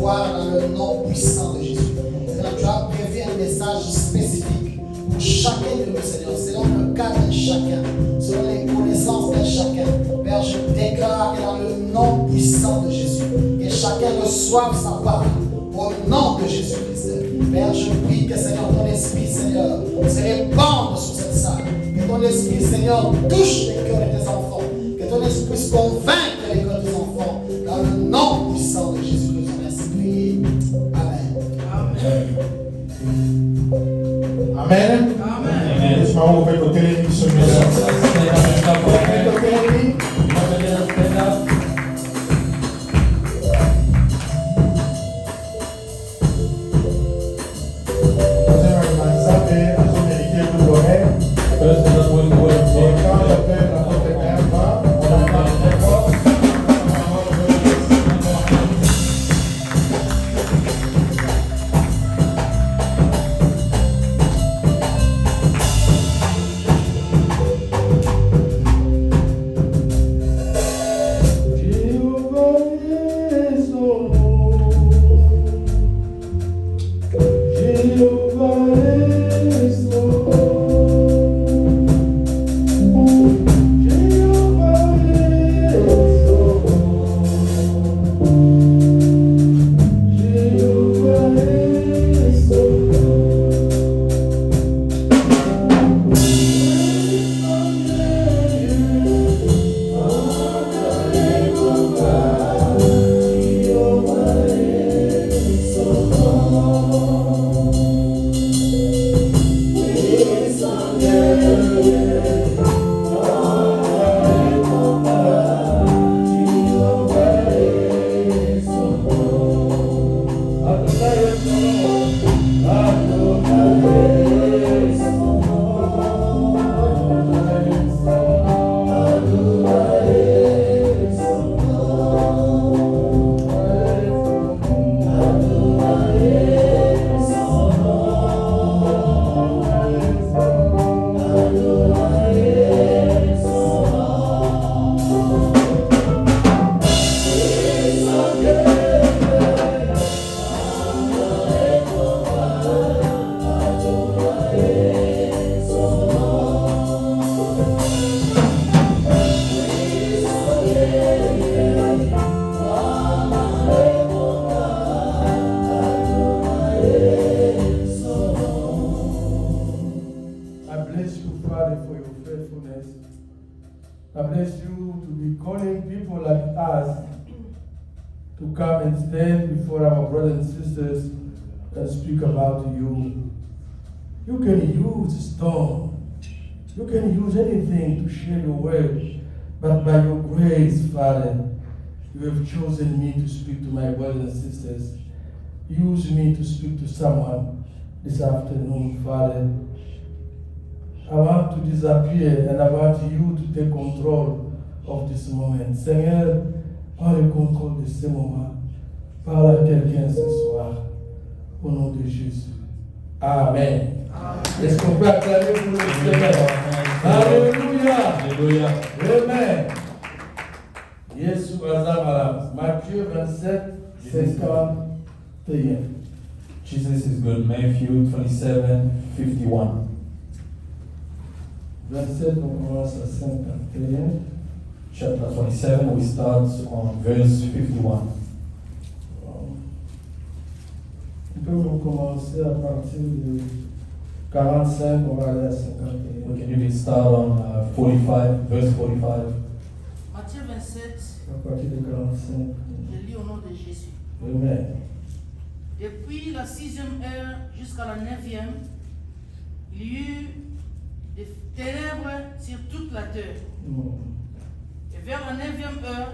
recevoir dans le nom puissant de Jésus. Seigneur, tu as prévu un message spécifique pour chacun de nous, Seigneur, selon le cas de chacun, selon les connaissances de chacun. Père, je déclare que dans le nom puissant de Jésus, que chacun reçoive sa parole au nom de Jésus-Christ. Père, je prie que, Seigneur, ton esprit, Seigneur, se répande sur cette salle. Que ton esprit, Seigneur, touche les cœurs de tes enfants. Que ton esprit se convainque les cœurs de tes enfants. Dans le nom puissant de Jésus, nous sommes ainsi priés. Amen. Amen. Amen. Laisse-moi ouvrir le téléphone sur le Speak about you. You can use stone. You can use anything to share your word. But by your grace, Father, you have chosen me to speak to my brothers and sisters. Use me to speak to someone this afternoon, Father. I want to disappear and I want you to take control of this moment. Seigneur, prends le contrôle de ce moment. Parle à quelqu'un ce soir. Au nom de Jésus. Amen. Est-ce qu'on peut acclamer pour le Seigneur? Alléluia. Alléluia. Amen. Yesu azamala. Matthieu 27, 51. Jesus is good. Matthew 27:51. 27, on commence à 51. Chapter 27, we start on verse 51. On peut recommencer à partir de 45, on va aller à 51. We can even start on 45, verse 45. Matthieu 27, À partir de 45. je lis au nom de Jésus. Amen. Depuis la 6e heure jusqu'à la 9e, il y eut des ténèbres sur toute la terre. Et vers la 9e heure,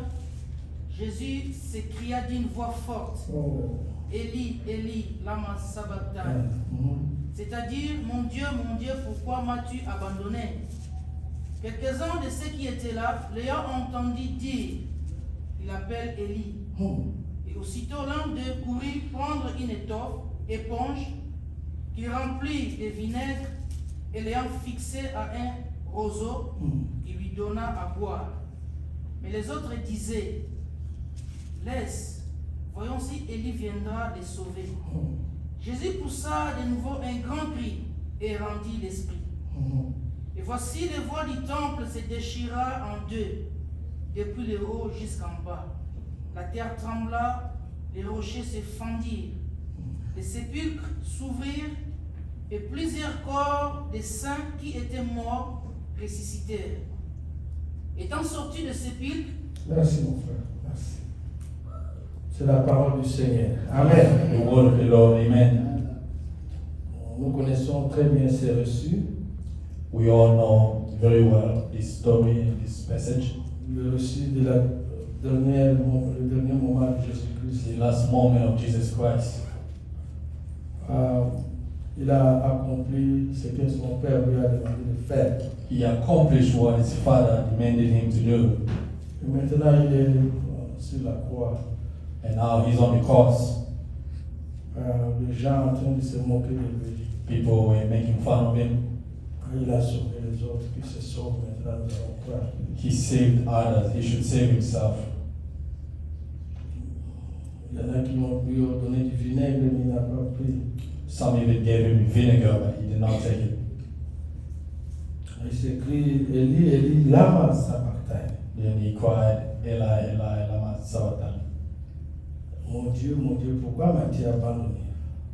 Jésus s'écria d'une voix forte, Élie, Élie, lama sabachthani. C'est-à-dire, mon Dieu, pourquoi m'as-tu abandonné? Quelques-uns de ceux qui étaient là, l'ayant entendu dire, il appelle Élie. Et aussitôt l'un d'eux courut prendre une éponge, qui remplit de vinaigre, et l'ayant fixé à un roseau, il lui donna à boire. Mais les autres disaient, laisse, voyons si Élie viendra les sauver. Jésus poussa de nouveau un grand cri et rendit l'esprit. Et voici le voile du temple se déchira en deux, depuis le haut jusqu'en bas. La terre trembla, les rochers se fendirent, les sépulcres s'ouvrirent, et plusieurs corps des saints qui étaient morts ressuscitèrent. Étant sortis de sépulcres, Merci mon frère, merci. C'est la parole du Seigneur. Amen. The word of the Lord, amen. Nous connaissons très bien ces reçus. We all know very well this story and this passage. Le reçu de le dernier moment de Jésus-Christ. The last moment of Jesus Christ. Il a accompli ce que son père lui a demandé de faire. He accomplished what his father demanded him to do. Et maintenant, il est sur la croix. And now he's on the cross. Les gens en train de se moquer de lui. People were making fun of him. Il a sauvé les autres, puis se sauve maintenant, nous allons croire. He saved others. He should save himself. Il y en a qui lui ont donné du vinaigre, mais il n'a pas pris. Some even gave him vinegar, but he did not take it. Il s'écrit Élie, Élie, lama sabachthani. Then he cried, Eli, Eli, lama sabachthani. Mon Dieu, pourquoi m'as-tu abandonné?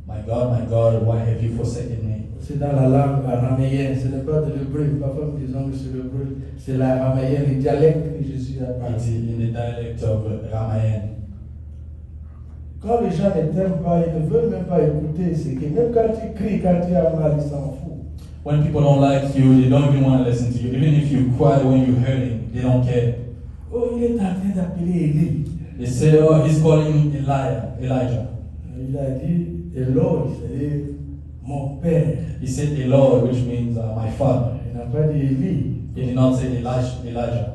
My God, why have you forsaken me? C'est dans la langue araméenne, ce n'est pas de l'hébreu. Parfois nous disons que c'est l'hébreu, c'est l'araméen, le dialecte que Jésus a parlé. It's in the dialect of Ramayan. Quand les gens ne t'aiment pas, ils ne veulent même pas écouter, c'est que même quand tu cries, quand tu as mal, ils s'en foutent. When people don't like you, they don't even want to listen to you. Even if you cry when you're hurting, they don't care. Oh, il est en train d'appeler Élie. They say, oh, he's calling Elijah. Il a dit, Eloi, c'est mon père. He said Eloi, which means my father. Il n'a pas dit Élie. He did not say Elijah.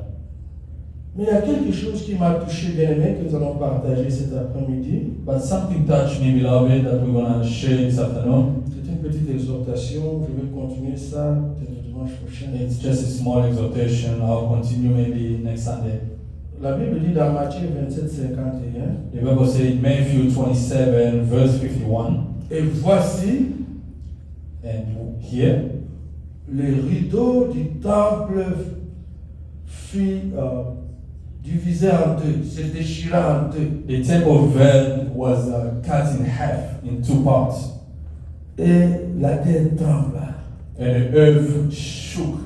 Mais il y a quelque chose qui m'a touché, bien aimé, que nous allons partager cet après-midi. But something touched me, beloved, that we're going to share this afternoon. C'est une petite exhortation. Je vais continuer ça peut-être dimanche prochain. It's just a small exhortation. I'll continue maybe next Sunday. La Bible dit dans Matthieu 27, 51. The Bible says in Matthew 27, verse 51, Et voici, and here, les rideaux du temple fut divisé en deux, se déchira en deux. the temple veil was cut in half in two parts, Et la terre trembla. and the earth shook,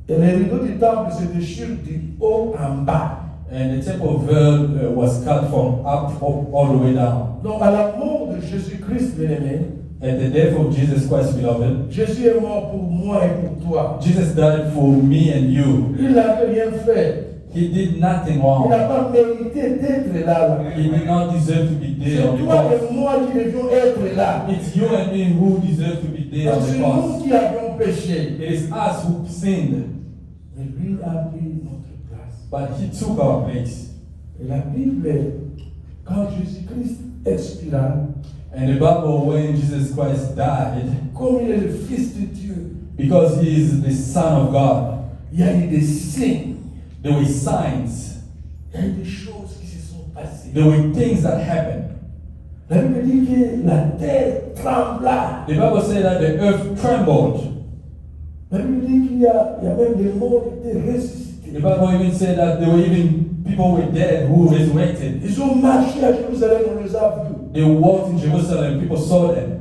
Et les rideaux du temple se déchirent du haut en bas. and the temple veil was cut from up all the way down. Donc à la mort de Jésus-Christ, bien-aimé, At the death of Jesus Christ, beloved, Jésus est mort pour moi et pour toi. Jesus died for me and you. Il n'avait rien fait. He did nothing Il wrong. n'a pas mérité d'être là. He did not deserve to be C'est there on the toi cross. et moi qui devions être là. It's you and me who deserve to be there on Parce que the c'est cross. nous qui avions péché. It is us who sinned, Mais lui a pris notre place. but he took our place. Et la Bible, quand Jésus-Christ expira, And the Bible, when Jesus Christ died, comme il est le Fils de Dieu, because he is the Son of God, il y a eu des signes, there were signs, il y a eu des choses qui se sont passées. there were things that happened. La Bible dit que la terre trembla. The Bible said that the earth trembled. La Bible dit qu'il y a même des morts qui étaient ressuscités. The Bible even said that there were even people were dead who resurrected. Ils ont marché à Jérusalem, on les a vus. They walked in Jerusalem, people saw them.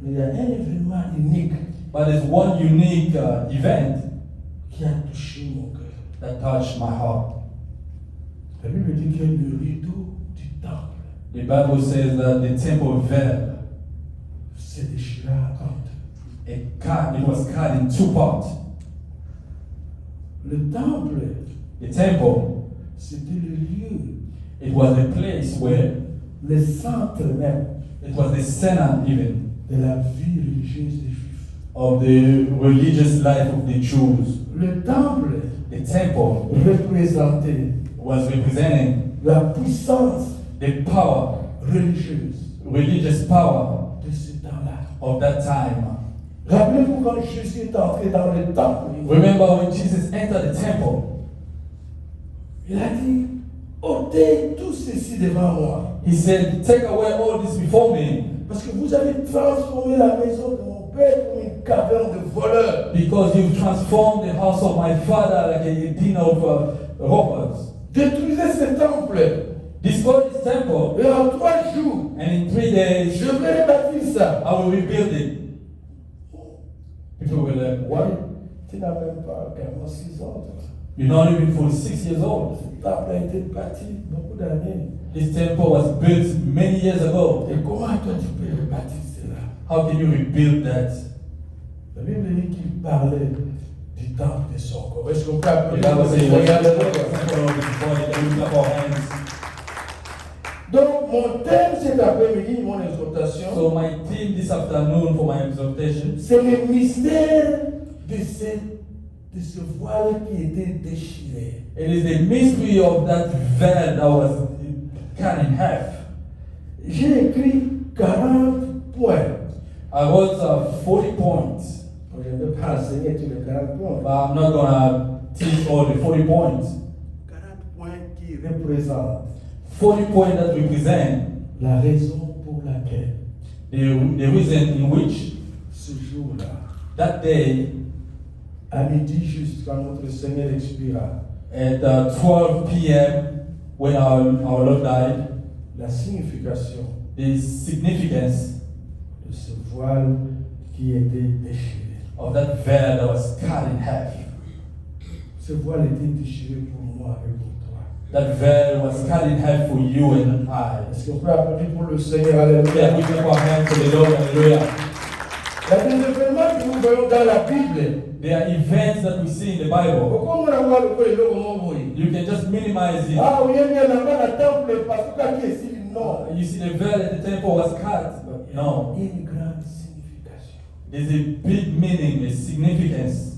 Mais il y a un événement unique But there's one unique event qui a touché mon cœur. that touched my heart. La Bible dit que le rideau du temple The Bible says that the temple veil, se déchira en deux. it was cut in two parts. Le temple, The temple, c'était le lieu, it was a place where le centre même it was the center even de la vie religieuse des Juifs. of the religious life of the Jews. Le temple The temple représentait was representing la puissance the power, religieuse religious power de ce temps-là. of that time. Rappelez-vous quand Jésus est entré dans le temple, Remember when Jesus entered the temple, il a dit, ôtez tout ceci devant moi. He said, take away all this before me, Parce que vous avez transformé la maison de mon père comme une caverne de voleurs. because you've transformed the house of my father like a den of robbers. Détruisez ce temple. Destroy this temple, Et en 3 jours, and in 3 days je vais rebâtir ça. I will rebuild it. People were like, Ouais, what? tu n'as même pas 46 ans. toi. You're not even 46 years old. Ce temple a été bâti beaucoup d'années. This temple was built many years ago. Et comment toi tu peux rebâtir cela? How can you rebuild that? La Bible dit qu'il parlait du temple de son corps. Est-ce qu'on peut The applaudir Bible pour says, ce "What's regard the de temple of his body?" Then we clap our hands. Donc, mon thème cet après-midi, mon exhortation, So my theme this afternoon for my exhortation c'est le mystère de ce voile qui était déchiré. it is the mystery of that veil that was cut in half. J'ai écrit 40 points. I wrote 40 points, Je ne vais pas enseigner tous les 40 points. but I'm not gonna teach all the 40 points. 40 points qui représentent 40 points that represent la raison pour laquelle the reason in which ce jour-là, that day à midi juste quand notre Seigneur expira, at 12 p.m. when our Lord died, la signification the significance de ce voile qui était déchiré. of that veil that was cut in half. Ce voile était déchiré pour moi et pour toi. That veil was cut in half for you and I. Est-ce qu'on peut applaudir pour le Seigneur? Yeah, Alléluia. we clap our hands to the Lord, hallelujah. Il y a des événements que nous voyons dans la Bible. There are events that we see in the Bible. Pourquoi on a voir le peu de l'homme? You can just minimize it. Ah oui, il y a un temple parce que quand il est ici, non. You see, the veil at the temple was cut, but no. Une grande signification. There's a big meaning, a significance.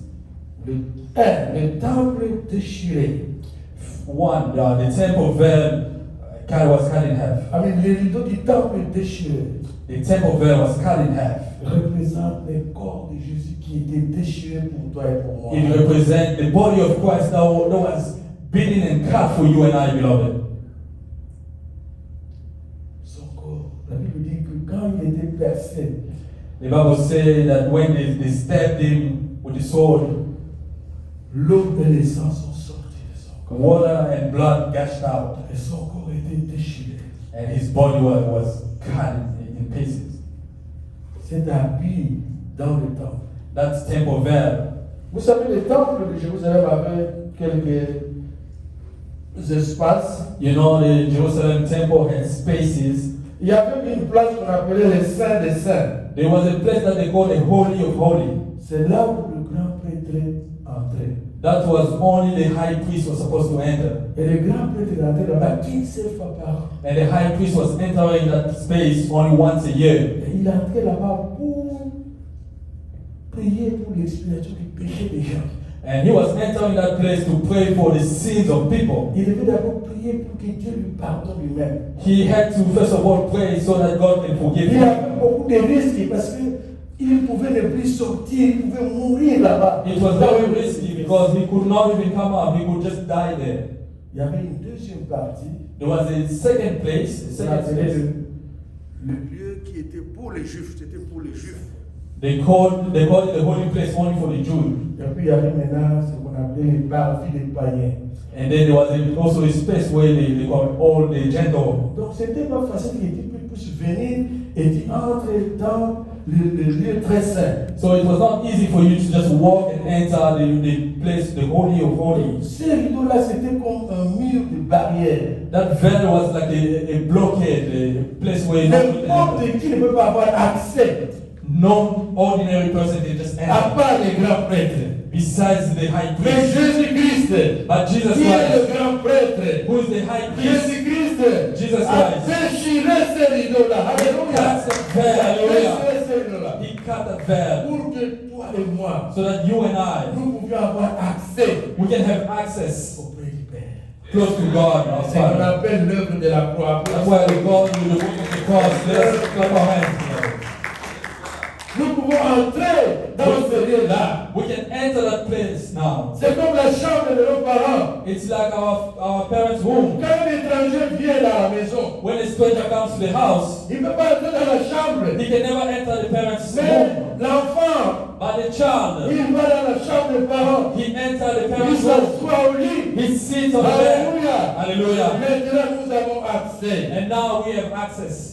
Le temple déchiré. One, the temple veil was cut in half. Ah, mais les rideaux du temple déchiré The temple veil was cut in half. représentent le corps de Jésus qui était déchiré pour toi et pour moi. It represents the body of Christ that was beaten and cut for you and I, beloved. Son corps. La Bible dit que quand il était percé, The Bible says that when they stabbed him with the sword, l'eau et le sang sont sortis de son corps. water and blood gushed out, Et son corps était déchiré. and his body was cut in pieces. C'est habillé dans le temple. That's temple veil. Vous savez, le temple de Jérusalem avait quelques espaces. You know, the Jerusalem temple had spaces. Il y avait une place qu'on appelait le Saint des Saints. There was a place that they called the Holy of Holy. C'est là où le grand prêtre entrait. That was only the high priest was supposed to enter. Et le grand prêtre entrait là-bas qu'une seule fois par an. And the high priest was entering that space only once a year. Et il entrait là-bas pour prier pour l'expiation du péché des gens. And he was entering that place to pray for the sins of people. Il devait d'abord prier pour que Dieu lui pardonne lui-même. He had to first of all pray so that God can forgive Il him. avait beaucoup de risques parce qu'il pouvait ne plus sortir, il pouvait mourir là-bas. It was very risky because he could not even come up, he could just die there. Il y avait une deuxième partie, There was a second place, on appelait le lieu qui était pour les Juifs, c'était pour les Juifs. They called it the holy place only for the Jews. Et puis il y avait maintenant ce qu'on appelait les parvis des païens. And then there was also a space where they called all the Gentiles. Donc c'était pas facile que tu puisses venir et tu entres dans le lieu très saint. So it was not easy for you to just walk and enter the place, the Holy of Holies. Ces rideaux-là, c'était comme un mur de barrière. That veil was like a blockade, a place where N'importe qui ne peut pas avoir accès, no ordinary person can just à enter. part les grands prêtres. Besides the high Mais priest. Jésus-Christ, But Jesus qui est le Christ, grand prêtre, who is the high priest, Jésus-Christ Jesus a Christ. déchiré ces rideaux-là. Alléluia. cuts that veil, hallelujah. Déchiré ces rideaux-là. He cut that veil Pour que toi et moi, so that you and I, nous pouvions avoir accès we can have access auprès du Père. close to God, our C'est ce qu'on Father. appelle l'œuvre de la croix. That's why we go to the work of the cross. Let us clap our hands together. Nous pouvons entrer dans ce lieu-là. We can enter that place now. C'est comme la chambre de nos parents. It's like our parents' room. Quand un étranger vient dans la maison, When a stranger comes to the house, il ne peut pas entrer dans la chambre. he can never enter the parents' Mais room. l'enfant, But the child, il va dans la chambre des parents. he enters the Il parents' room. s'assoit au lit. He sits on the bed. Alléluia. Hallelujah. Maintenant, nous avons accès. And now we have access.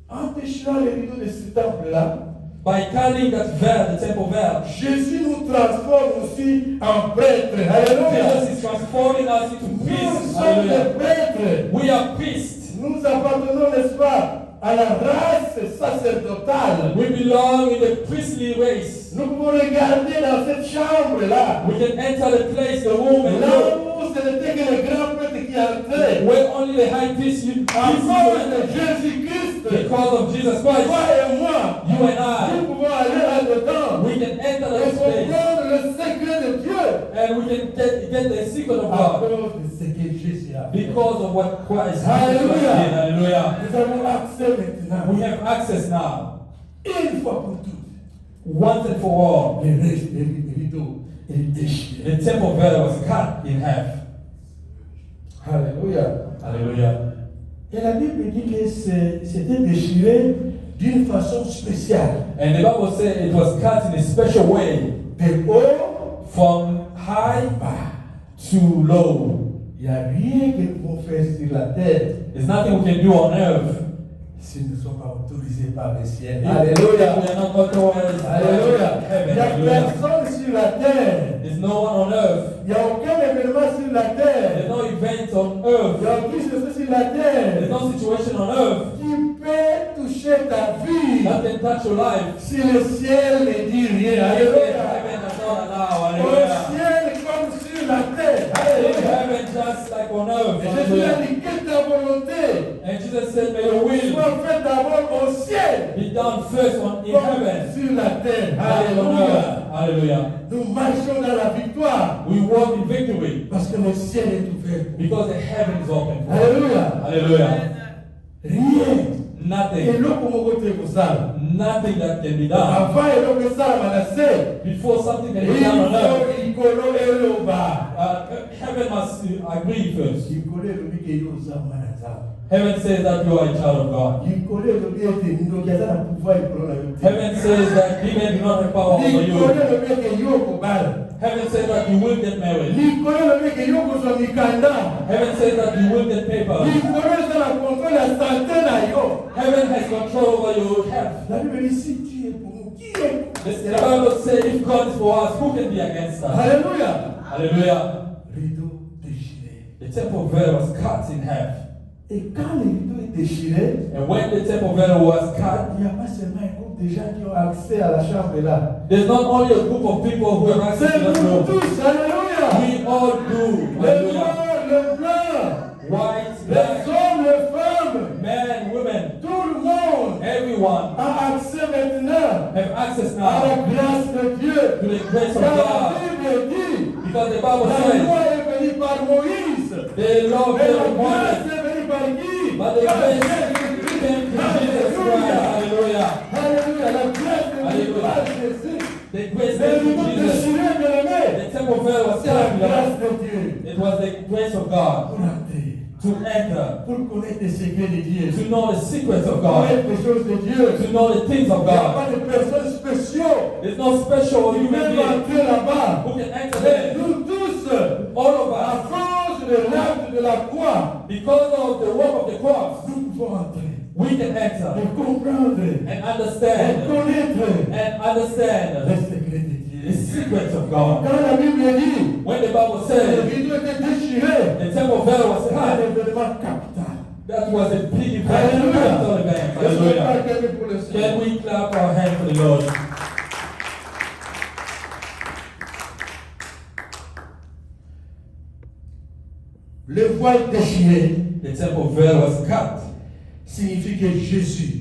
En déchirant les rideaux de ce temple-là, By cutting that veil, the temple veil, Jésus nous transforme aussi en prêtres. Alléluia. Jesus is transforming us into Nous priests. sommes Hallelujah. des prêtres. We are priests. Nous appartenons, n'est-ce pas, à la race sacerdotale. We belong in the priestly race. Nous pouvons regarder dans cette chambre-là. We can enter the place, the room, and Là look. où ce n'était que le grand prêtre qui entrait. Where only the high priest À cause de Jésus-Christ, because of Jesus toi Christ, et moi, you and I, nous pouvons aller là-dedans we can enter et this place comprendre le secret de Dieu. and we can get the secret of À God cause de ce que Jésus a fait. because of what Christ Hallelujah. did. Hallelujah. Nous avons accès maintenant. We have access now, Une fois pour toutes. once and for all. Le reste des rideaux est déchiré. The temple veil was cut in half. Alléluia. Hallelujah. Et la Bible dit que c'était déchiré d'une façon spéciale. And the Bible said it was cut in a special way, De haut, from high to low. il n'y a rien que nous pouvons faire sur la terre There's nothing we can do on earth. si nous ne sommes pas autorisés par le ciel. If Alléluia. we are not authorized by Alléluia. Il heaven. n'y a Hallelujah. personne sur la terre. There's no one on earth. Il n'y a aucun événement sur la terre. There's no event on Il n'y earth. a aucune chose sur la terre There's no situation on earth qui peut toucher ta vie that can touch your life. si le ciel ne dit rien. Alléluia. Heaven does not allow. Au Hallelujah. ciel comme sur la terre. In Alléluia. heaven just like on earth. Et Jésus a Hallelujah. dit que ta volonté And Jesus said, may your will soit faite d'abord au ciel be done first in comme heaven. sur la terre. Not on Alléluia. earth. Hallelujah. Nous marchons dans la victoire We walk in victory parce que le ciel est ouvert. because the heaven is open. Alléluia. Hallelujah. Rien. Nothing. eloko moko te kosala. Nothing that can be done. Avant eloko esalama na se, Before something can be done on earth, likolo eloba. heaven must agree first. Likolo elobi ke yo oza mwana nzambe. Heaven says that you are a child of God. Likolo elobi ete ndoki aza na pouvoir likolo na yo te. Heaven says that demons do not have power over Likolo you. elobi ete yo okobala. Heaven says that you will get married. Likolo elobi ete yo kozwa mikanda. Heaven says that you will get papers. Likolo eza na contrôle ya santé na yo. Heaven has control over your health. La Bible dit si Dieu est pour nous, qui est pour The Bible says if God is for us, who can be against us? Alléluia. Hallelujah. Rideau déchiré. The temple veil was cut in half. Et quand le rideau est déchiré, And when the temple veil was cut, il n'y a pas seulement un groupe de gens qui ont accès à la chambre là. there's not only a group of people who have access C'est to that nous room. tous, alléluia. We all do. Les Hallelujah. noirs, les blancs, White, les black, hommes, les femmes, men, women, tout le monde everyone a accès maintenant have access à now la grâce de Dieu. to the grace of Car la God. Bible dit, Because the Bible la says loi est venue par Moïse, the law mais la came from grâce Moses, est venue par qui? but the Par grace Jésus-Christ. came from Jesus Christ. Hallelujah. Alléluia, la grâce est venue Alléluia. par Jésus. The grace Le came from rideau Jesus. déchiré, bien-aimé, The temple veil was c'est la cut. grâce de Dieu. It was the grace of God Pour entrer, to enter, pour connaître les secrets de Dieu, to know the secrets of pour God, connaître les choses de Dieu. to know the things of Il n'y a God. pas de personnes spéciaux There's no special qui human peuvent being entrer là-bas. who can enter Mais there. nous tous, All of à us, cause de l'acte de la croix, because of the work of the cross, nous pouvons entrer we can enter et comprendre and et understand connaître and understand les secrets de the Dieu. secrets of God. Quand la Bible dit When the Bible que le says rideau était déchiré, the temple veil was c'est un cut, événement capital. that was a big event. Hallelujah. Capital event. Est-ce qu'on Hallelujah. peut acclamer pour le Can Seigneur? we clap our hands for the Lord? Le voile déchiré The temple veil was cut. signifie que Jésus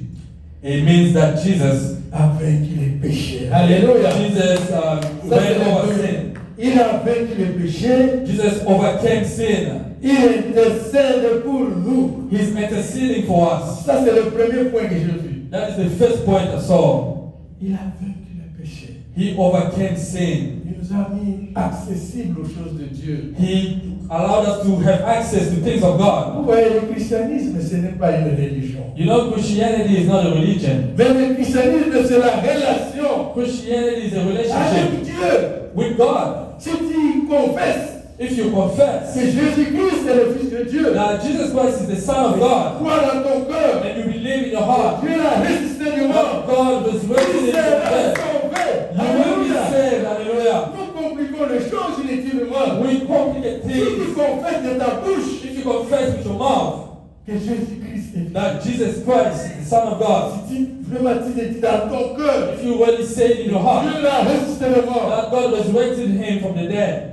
It means that Jesus, a vaincu les péchés. Alléluia. Jesus Ça, c'est went le over premier. sin. Il a vaincu les péchés. Jesus overcame sin. Il intercède pour nous. He's interceding for us. Ça, c'est le premier point que j'ai vu. That is the first point I saw. Il a vaincu le péché. He overcame sin. Il nous a mis accessibles aux choses de Dieu. He allowed us to have access to things of God. Vous voyez, le christianisme, ce n'est pas une religion. You know, Christianity is not a religion. Mais le christianisme, c'est la relation Christianity is a avec relationship Dieu. with God. Si tu confesses If you confess que Jésus-Christ est le Fils de Dieu, that Jesus Christ is the Son of God, crois dans ton cœur, and you believe in your heart Dieu l'a ressuscité du that mort, God was tu raised in seras the dead, sauvé. you will be Alléluia. saved. Hallelujah. Nous compliquons les choses inutilement. We complicate Si tu things. confesses de ta bouche If you confess with your mouth que Jésus-Christ est that Jesus Christ is the Son of God, si tu vraiment tu le dis dans ton cœur, if you really say it in your heart Dieu l'a ressuscité du mort, that God resurrected him from the dead,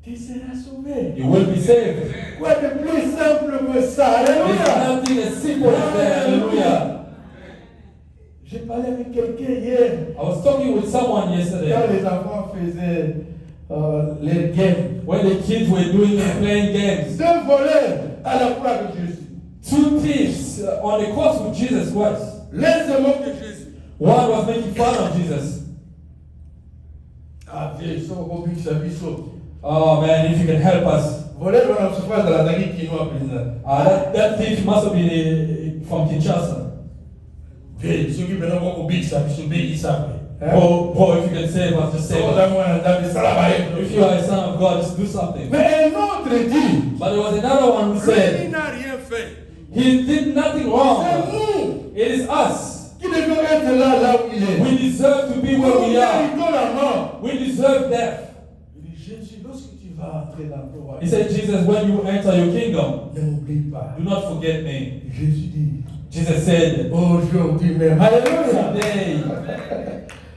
tu seras sauvé. you will be saved. Quoi de plus simple que ça? There's Alléluia. nothing as simple as that. Hallelujah. J'ai parlé avec quelqu'un hier. I was talking with someone Quand yesterday les enfants faisaient les games, when the kids were playing games. deux voleurs à la croix de Jésus. Two thieves on the cross with Jesus Christ. L'un se moque de Jésus. One was making fun of Jesus. Ah Dieu, ils sont au but de sa vie saute. Oh man, if you can help us. Voleur dans la surface de la Nagui qui nous a président. That thief must have been from Kinshasa. Dieu, ceux qui veulent au but de sa vie saute, ils savent. Bro, if you can save us, just save us. If you are a son of God, just do something. Mais un autre dit, But there was another one who il said, n'a rien fait. he did nothing C'est wrong. nous It is us. qui devons être là où il est. We deserve to be where we Nous are. méritons la mort. We deserve death. Il dit, Jésus, lorsque tu vas entrer dans ton royaume, He said, Jesus, when you enter your kingdom, ne m'oublie pas. do not forget me. Jésus dit, Jesus said, aujourd'hui même, alléluia, today,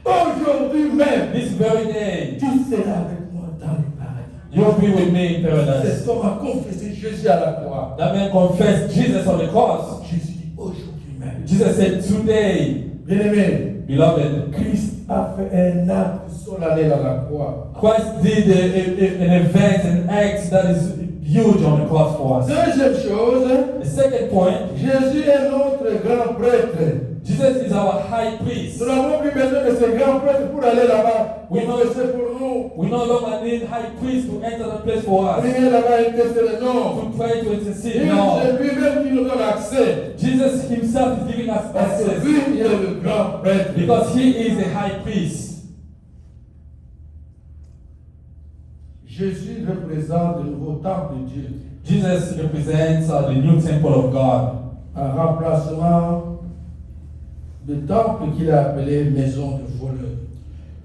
aujourd'hui même, this very day, tu seras avec moi dans le paradis. you'll be with me in paradise. C'est comme a confessé Jésus à la croix. That man confessed Jesus on the cross. Jésus dit, aujourd'hui même. Jesus said, today, Bien-aimé, beloved, Christ a fait un acte solennel à la croix. Christ did an event, an act that is huge on the cross for us. Deuxième chose, The second point, Jésus est notre grand prêtre. Jesus is our high priest. Nous n'avons plus besoin de ce grand prêtre pour aller là-bas. Oui. C'est pour nous. We no longer need high priest to enter the place for us, Prier là-bas et tester le nom. to pray, to intercede. C'est No. lui-même qui nous donne accès. Jesus himself is giving us Parce que access lui, il est le grand prêtre. because he is the high priest. Jésus représente le nouveau temple de Dieu. Jesus represents the new temple of God, Un remplacement du temple qu'il a appelé maison de voleurs.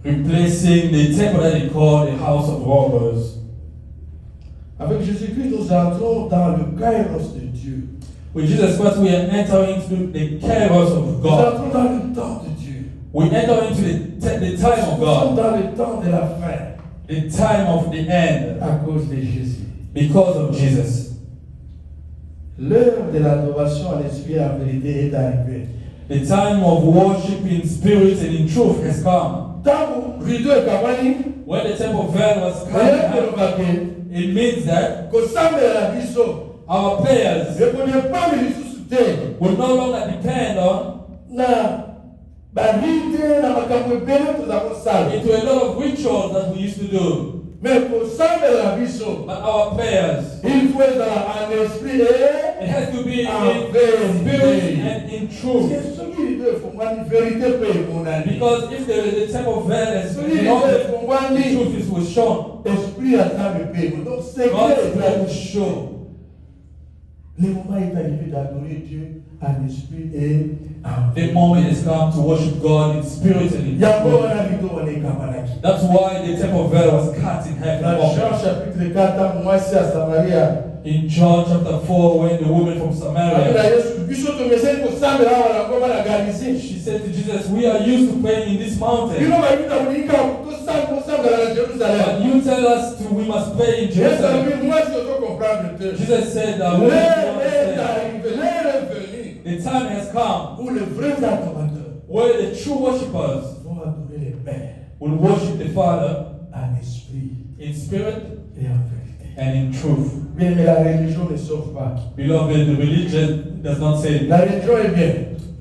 replacing the temple that he called the house of robbers. Avec Jésus-Christ, nous entrons dans le kairos de Dieu. With Jesus Christ, we are entering into the kairos of Nous God. entrons dans le temps de Dieu. We enter into the time of Nous sommes God, dans le temps de la fin the time of the end, à cause de Jésus. because of Jesus. L'heure de l'adoration à l'esprit et en vérité est arrivée. The time of worship in spirit and in truth has come. Tant que rideau est cabani, When the temple veil was rien que coming, le baquet, it means that que ça me la biso, our prayers ne connaît pas le ressuscité. will no longer depend on Na barite na makambo ebele tozakosala. into a lot of rituals that we used to do. Mais kosambela biso, But our prayers, il faut ezala en esprit et it has to be en in spirit vérité. and in truth. soki rideau efongwani vérité mpe emonani. Because if the temple veil is soki not, rideau the efongwani truth is was shown. esprit ya nzambe mpe emo. Donc God's secret will est show. le moment est arrivé d'adorer Dieu en esprit et en The moment has come to worship God in spirit and in yango truth. wana rideau wana ekamanaki. That's why the temple veil was cut in half. Na Jean chapitre 4 ntango mwasi ya Samaria In John chapter 4, when the woman from abela Samaria, Yesu biso tomeseni kosambela awa na ngoma na Galisi. she said to Jesus, we are used to praying in this mountain. bino bayuda kolinga kosambela na But Jerusalem. you tell us we must pray in Yesu Jerusalem. alobi mwasi ozokomprendre te. Jesus said that we L'heure est understand. arrivée, l'heure est venue The time has come où les vrais adorateurs where the true worshippers vont adorer les Pères will worship the Father en esprit in spirit et en vérité. and in truth. Bien, mais la religion ne sauve pas. Beloved, the religion does not save. La religion est bien.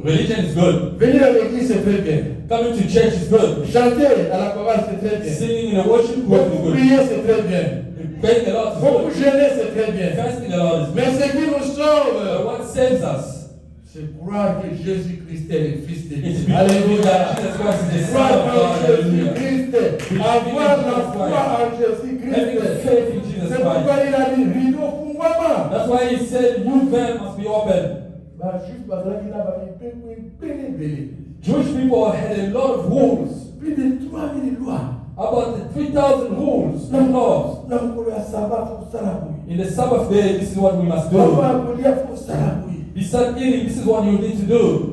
Religion is good. Venir à l'église, c'est très bien. Coming to church is good. Chanter à la chorale, c'est très bien. Singing in a worship group is Beaucoup good. prier, c'est très bien. Praying a lot is Beaucoup good. jeûner, c'est très bien. Fasting a lot is good. Mais ce qui nous But sauve, what saves us c'est croire que Jésus-Christ est le Fils de is Dieu. believing Alléluia. that Jesus Christ is the Son Croire of God. en Hallelujah. Jésus-Christ. Avoir la foi en Having Jésus-Christ. faith in Jesus C'est pourquoi Christ. il a dit rideau pour moi. That's why he said, you then must be open. Bah, juste parce qu'il a belé. Jewish people had a lot of rules. Plus de 3000 lois. About the 3,000 rules and laws. Donc, pour le sabbat, il faut salaboui. In the Sabbath day, this is what we must Pour do. il faut salaboui. Besides eating, this is what you need to do.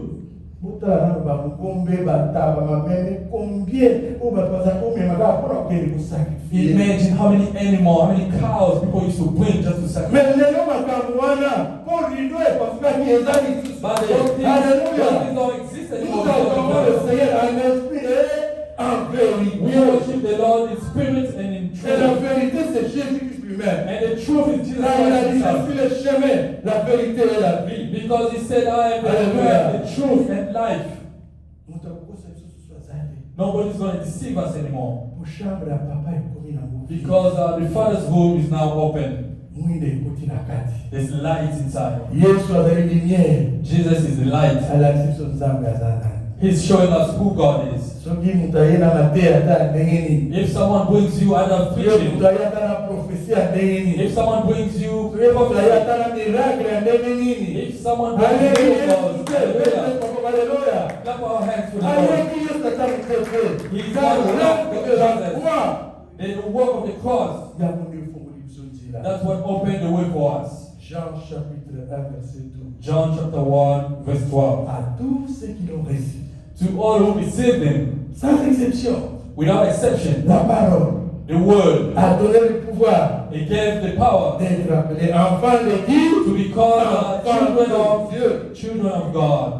Mutala ba mugombe bataba mameme combien ou batwaza umemaga pour que vous sacrifier. Imagine how many animals, how many cows people used to bring just to sacrifice. Mais lelo makamwana pour rideau et parce que les amis But the Alléluia. things don't exist Nous anymore. adorons le Seigneur en esprit et en We vérité. worship the Lord in spirit and in Et la truth. vérité c'est Jésus-Christ lui-même. And the truth is Jesus Là il a Christ dit je himself. suis le chemin, la vérité et la vie. Because he said, I am the Hallelujah. way, the truth, and life. Nobody's going to deceive us anymore. Because the Father's home is now open. There's light inside. Jesus is the light. He's showing us who God is. If someone brings you out of preaching, if someone brings you prophecy, if someone brings you miracles, hallelujah. Clap our hands for the Lord. He's not the work of Jesus. The work of the cross. That's what opened the way for us. Jean chapitre 1 verset 12. John chapter 1 verse 12. À tous ceux qui l'ont reçu, To all who received him, sans exception, without exception, la parole the word, a donné le pouvoir he gave the power d'être appelé enfant de Dieu, to be called enfant de Dieu. children of God.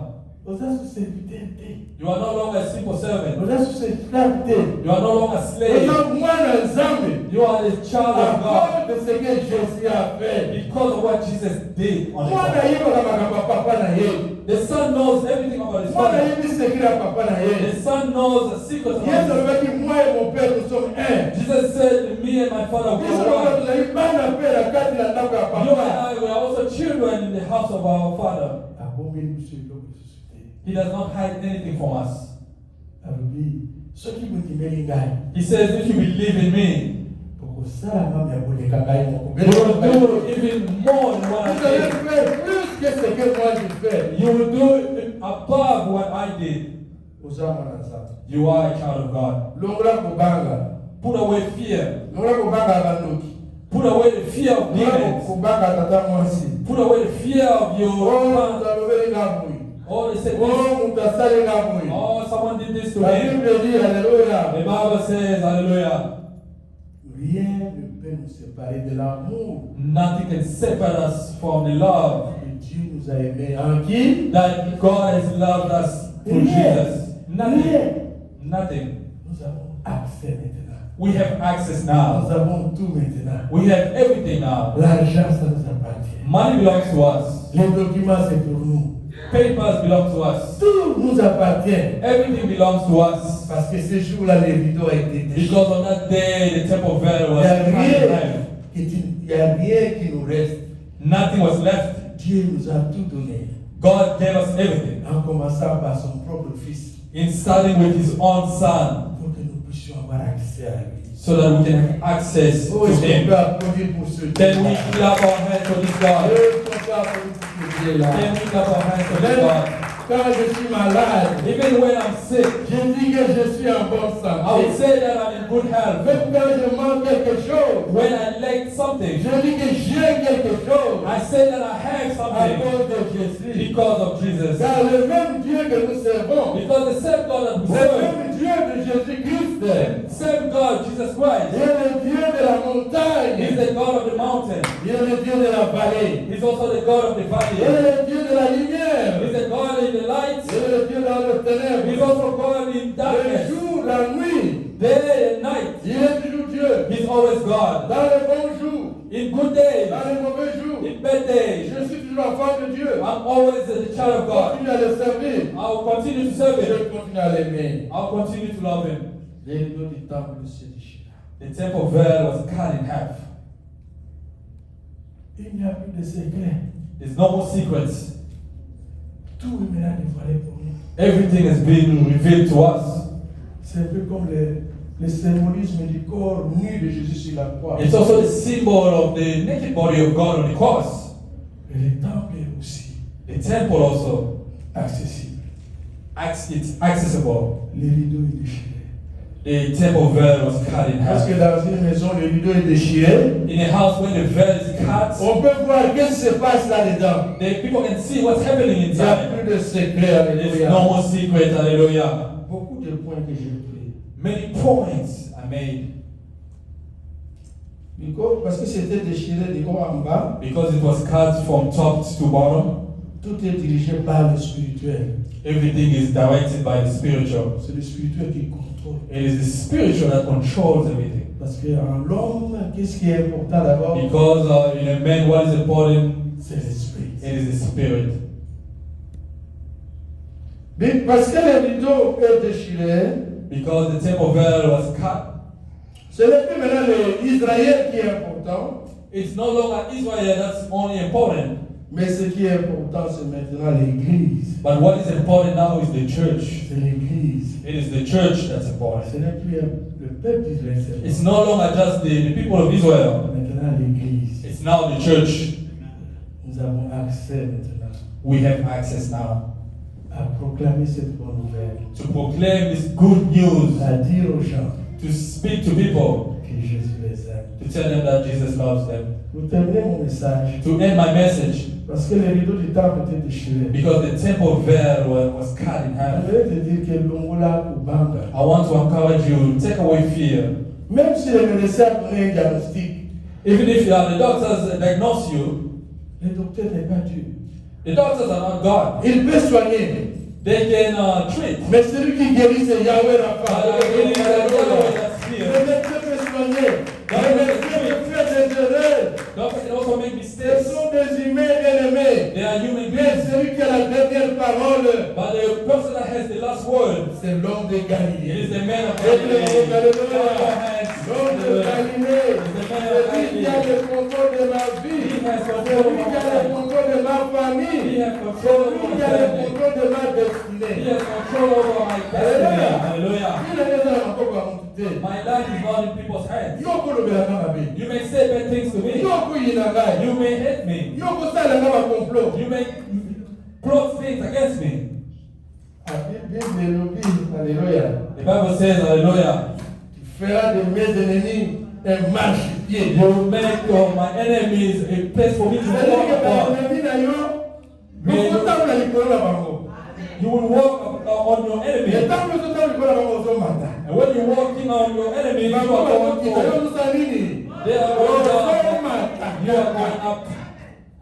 Nous avons sous servitude. You are no longer a simple servant. Nous avons sous esclavité. You are no longer a Nous slave. sommes moins un Zambé. You are a child of God À cause de ce que Jésus a fait. because of what Jesus did on the Moi, cross. naïe, on a papa naïe. The son knows everything about his Moi, father. naïe, c'est écrit à papa naïe. The son knows the secret of Dieu his se le dit, moi et mon père, nous sommes un. Jesus said, me and my father Dieu were se le one. dit, naïe, pas un père à quatre, il a tapé à You and papa. I were also children in the house of our father. Ah bon, mais nous sommes l'homme ressuscité. He does not hide anything from us. Alors, oui, ceux qui vous disent, mais He says, if you believe in me, pour ça, maman, il y a beaucoup de cacailles. you will do even more than what Vous I allez did. faire plus que ce que moi je fais. You will do above what I did. Aux hommes ensemble. You are a child of God. Longola kubanga. Put away fear. Longola kubanga abandoki. Put away the fear of Longola demons. kubanga tata mwasi. Put away the fear of Oh, your mtalobeli ngabui. oh, they said this. Oh, mtasali ngabui. Oh, someone did this to La me. Bible dit, alléluia. The Bible says, hallelujah, Rien ne peut nous séparer de l'amour nothing can separate us from the love que Dieu nous a aimés. En qui? that God has loved us through Jesus. Nothing. Rien. Nothing. Nous avons accès maintenant. We have access now. Nous avons tout maintenant. We have everything now. L'argent, ça nous appartient. Money belongs to us. Les documents, c'est pour nous. Papers belong to us. Tout nous appartient. Everything belongs to us. Parce que ce jour-là, les rideaux ont été déchirés. Because on that day, the temple veil Il was n'y a cut in rien half. qui nous reste. Nothing was left. Dieu nous a tout donné. God gave us everything. En commençant par son propre Fils. In starting with His own Son, Pour que nous puissions avoir accès à lui. so that we can have access Oh, to est-ce qu'on Him. peut applaudir pour ce Then we Dieu-là? clap our hands for this God. Est-ce qu'on peut applaudir pour ce Dieu-là? Then we clap our hands for this Même God. quand je suis malade, Even when I'm sick, je dis que je suis en bonne I would santé. say that I'm in good health. Même quand je manque quelque chose, When I lack something, je dis que j'ai quelque chose I say that I have à something cause de Jésus. because of Jesus. Car le même Dieu que nous servons, Because the same God that we le serve, même Dieu de Jésus-Christ, the same God, Jesus Christ, il est le Dieu de la is montagne, the God of the mountain. il est le Dieu de la vallée, He's also the God of the il valley. est le Dieu de la lumière, He's the God in the light. il est le Dieu dans le He's ténèbre, also God in le darkness. jour, la nuit, Day and night. il est toujours Dieu. He's always God. Dans le bon jour, In good days, dans le God. continuer à le servir. I will continue to serve Je Him. vais continuer à l'aimer. I will continue to love Him. Les rideaux du temple se déchirent. The temple veil was cut in half. Il n'y a plus de secret. There's no more secrets. Tout est maintenant dévoilé pour nous. Everything has been revealed to us. C'est un peu comme le symbolisme du corps nu de Jésus sur la croix. It's also the symbol of the naked body of God on the cross. Et le temple est aussi The temple also, accessible. it's accessible. Les rideaux est déchiré. The temple veil was cut in Parce half. que dans une maison, le rideau est déchiré. In a house, when the veil is cut, On peut voir qu'est-ce qui se passe là-dedans. the people can see what's happening Il n'y a inside. plus de secret. There's Alléluia. no more secret. Hallelujah. Beaucoup de points que j'ai pris. Many points are made Parce que c'était déchiré du haut en bas, because it was cut from top to bottom. tout est dirigé par le spirituel. Everything is directed by the spiritual. C'est le spirituel qui contrôle. It is the spiritual that controls everything. Parce qu'en l'homme, qu'est-ce qui est important d'abord? Because in a man, what is important? C'est l'esprit. It is the spirit. Mais parce que le rideau est déchiré, Because the temple veil was cut, ce n'est plus maintenant l'Israël qui est important, it's no longer Israel that's only important. mais ce qui est important, c'est maintenant l'Église. But what is important now is the church. C'est l'Église. It is the church that's important. Ce n'est plus le peuple d'Israël, c'est It's no longer just the people of Israel. maintenant l'Église. It's now the church. Nous avons accès maintenant We have access now à proclamer cette bonne nouvelle, to proclaim this good news, à dire aux gens to speak to people, que Jésus les aime. to tell them that Jesus loves them. Pour terminer mon message, To end my message, parce que les rideaux du temple étaient déchirés, because the temple veil was cut in half. je vais te dire que l'ongola ou banga, I want to encourage you, take away fear. même si les médecins donnent un diagnostic, Even if the doctors diagnose you, le docteur n'est pas Dieu. the doctors are not God. Il peut soigner, They can treat. mais celui qui guérit, c'est Yahweh Rapha. But it is Yahweh that's Le here. médecin peut soigner, le médecin peut faire des erreurs. Doctors can also make Ce mistakes. sont des humains bien-aimés. They are human Mais beings. celui qui a la dernière parole, But the person that has the last word, c'est l'homme de it Galilée. is the man of Et le Galilee. Alléluia. L'homme de Galilée, celui qui a le contrôle de ma vie, celui qui a le contrôle de ma famille, He has control celui over qui my a le family. contrôle de ma He destinée. has control over my destiny. Hallelujah. Il est déjà encore à mon côté. My life is not in people's hands. Yoko lo belaka mabe. You may say bad things to me. Yoko yinanga. You may hate me. Yoko salanga ba complot. You may plot things against me. Bible elobi, alléluia. The Bible says, hallelujah, Tu feras de mes ennemis un marchepied. you will make my enemies a place for me to C'est-à-dire walk que ba upon. ennemi na yo, lokotambola likolo na bango. You will walk on your enemy. Ntango ozotambola likolo na bango ozomata. And when you're walking on your enemy, you are Bango going bakokita yo forward. ozosala nini? They are going down. Ozomata. You are going up.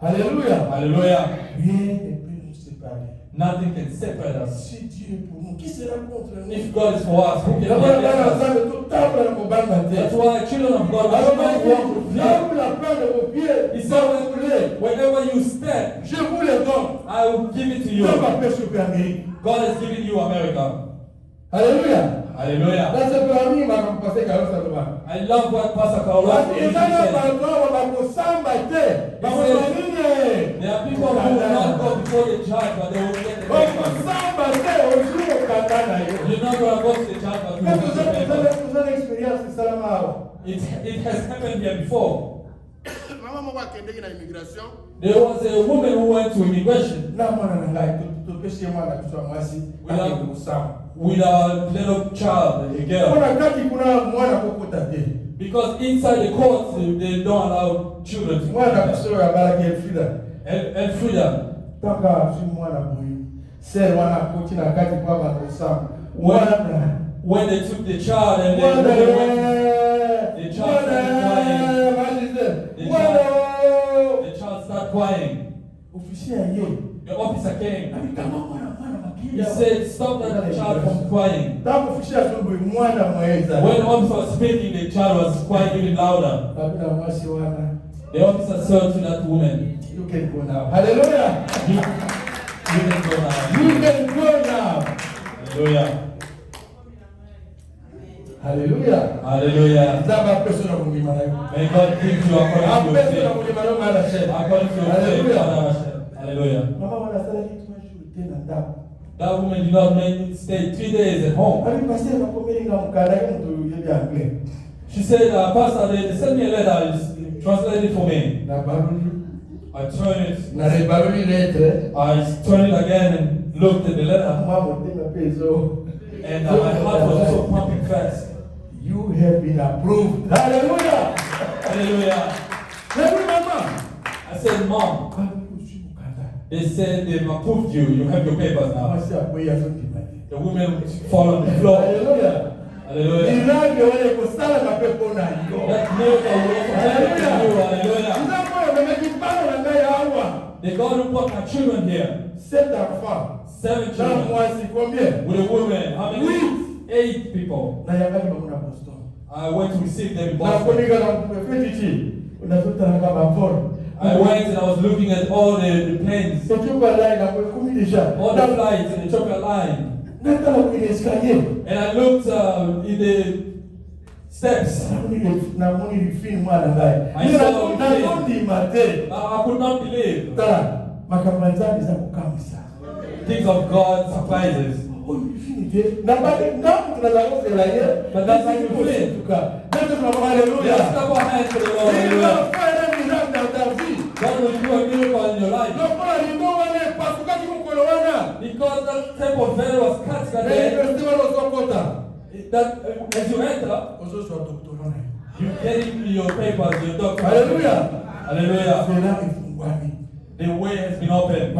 Alléluia. Hallelujah. Rien ne peut nous séparer. Nothing can separate us. Si Dieu est pour nous, qui sera contre nous? If God is for us, who can be D'abord, against bana us? nzambe totambola na kobanga te. That's why children of God Alors, must not walk with là fear. où la plante de vos pieds, He ils said, sont roulés. whenever you step, Je vous les donne. I will give it to you. Dieu m'appelle sur Amérique. God has given you America. Alléluia. Hallelujah. Dans ce famille, ma compassion, car ça va. I love what Pastor Carlos Parce que dans le said. pardon, on va pour s'embattre. On va There are people who will not go before the judge, but they will get the pour judgment. s'embattre au jour au katana. You're not going to go to the judge, but you Mais will vous get the judgment. avez une expérience, c'est ça là. It has happened here before. Maman m'a dit dans l'immigration. There was a woman who went to immigration Na mwana na ngai to pesi mwana kiswa mwasi Without- ake kusama. with a little child, a girl. Kuna kati kuna mwana kokota te. Because inside the court, they don't allow children to Mwana come. kusoro bala ke Elfrida. And freedom. Taka si mwana boyu. Sel wana koti na kati kwa kusama. When, Mwana. when they took the child and Mwana. they went, the child started crying. The child started crying. Officier ye. The officer came. Kama mwana He said, stop that child from crying. Tangu officier tumbo mwana mweza. When the officer was speaking, the child was crying even louder. Kabila mwasi wana. The officer said to that woman, You can go now. Hallelujah. You can go now. You can go now. Hallelujah. Hallelujah. Hallelujah. Zaba personne pour lui madame. May God give you according to your Personne faith. pour lui madame Hashem. According to your faith, Hallelujah. Father Hashem. Hallelujah. Mama wana sala kitu mshu tena ndabo. That woman did not stay 3 days at home. Ali passer na komelinga mukala mtu yebi anglais. She said, Pastor, they sent me a letter. Translate it for me. Na baruli. I turned it. Na le baruli lettre. I turned it again and looked at the letter. Mama tena peso. And my heart was also pumping fast. You have been approved. Hallelujah. Hallelujah. Mama. I said, Mom, they said they've approved you. You have your papers now. The woman fall on the floor. Hallelujah. Hallelujah. That miracle will also happen to you. Hallelujah. The God who brought my children here. 7 children. With a woman. How many? 8 people. I went to receive them in Boston. I went and I was looking at all the planes, all the flights in the chocolate line. And I looked in the steps. I could not believe. Things of God surprises. But that's how you feel. Just clap our hands for the Lord. Hallelujah. God will do a miracle in your life. Because that type of veil was cut that day, that as you enter, you get your papers, your documents. Hallelujah. Hallelujah. The way has been opened.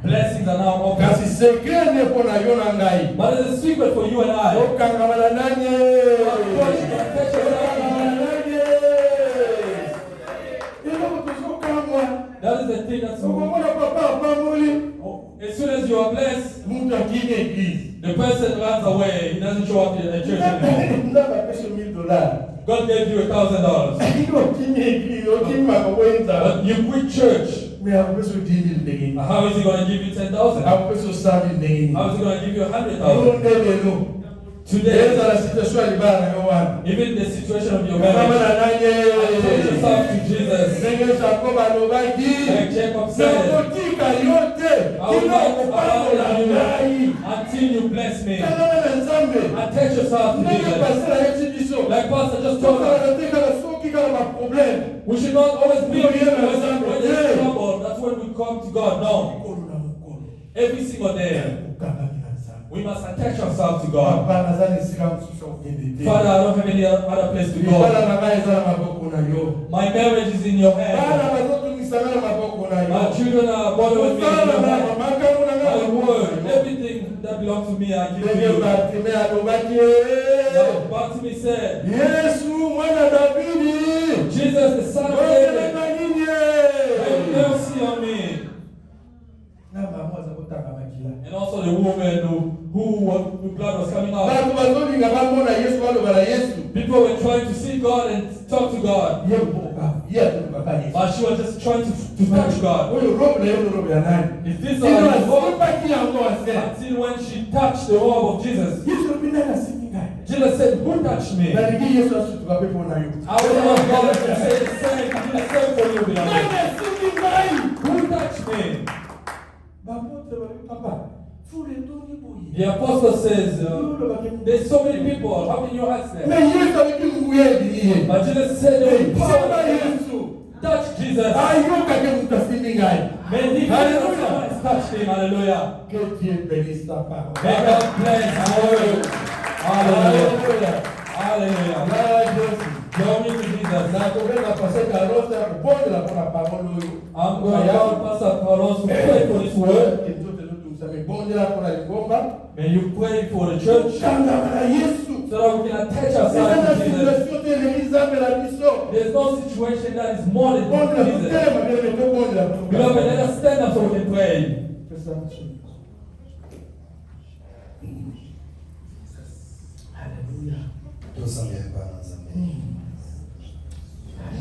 Blessings are now open. But it's a secret for you and I. That is the thing that's as soon as you are blessed, the person runs away. He doesn't show up at church anymore. God gave you $1,000. But you quit church. How is he going to give you 10,000? How is he going to give you 100,000? Today, even the situation of your marriage, attach yourself to Jesus. Like Jacob said, I will not abandon you until you bless me. Attach yourself to Jesus. Like Pastor just told us, we should not always be when there's trouble. That's when we come to God. No. Every single day, we must attach ourselves to God. Father, I don't have any other place to go. My marriage is in your hands. My children are born with me in your hands. My word, everything that belongs to me, I give to you. Now, Bartimaeus said, Jesus, the son of David, have mercy on me. And also the woman who blood was coming out. People were trying to see God and talk to God. But she was just trying to touch God. Is this all until when she touched the robe of Jesus? Jesus said, who touched me? I would want God to say the same for you, beloved. Who touched me? The apostle says, there's so many people. How can you ask them? But Jesus said, touch Jesus. May he touch him. Hallelujah. May God bless our word. Hallelujah. Hallelujah. Glory to Jesus. I'm going to call Pastor Carlos to pray for this word. May you pray for the church so that we can attach ourselves to Jesus. There's no situation that is more than Jesus. Beloved, let us stand up so we can pray. Hallelujah.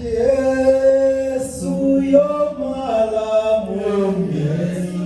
Yesu yo mala mwongezi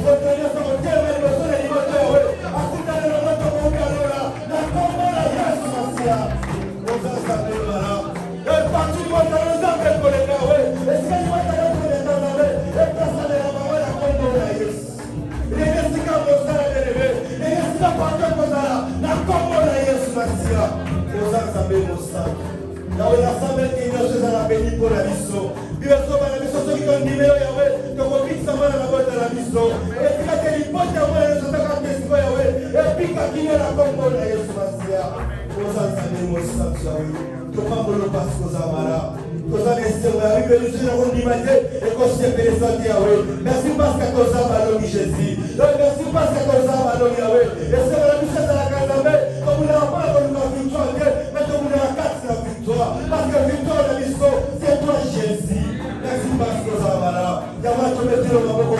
La pour la mission. Bibeso bana biso soki tondimelo yawe tokobikisa mwana na bota na biso etikate lipote ya mwana ezotaka tesiko yawe epika kino na kombo na yesu masiya kozanzane mosantu yawe topambolo pasi kozamara kozana esengo ya bibeli soki nakondima te ekosepelesa te yawe merci parce que toza balobi jésus merci parce que toza balobi yawe esengo na biso ezalaka nzambe tomunaka mpona koluka victoire te mais tomunaka kati na victoire parce que victoire na biso c'est toi jésus merci parce que toza bala yamana tometelo maboko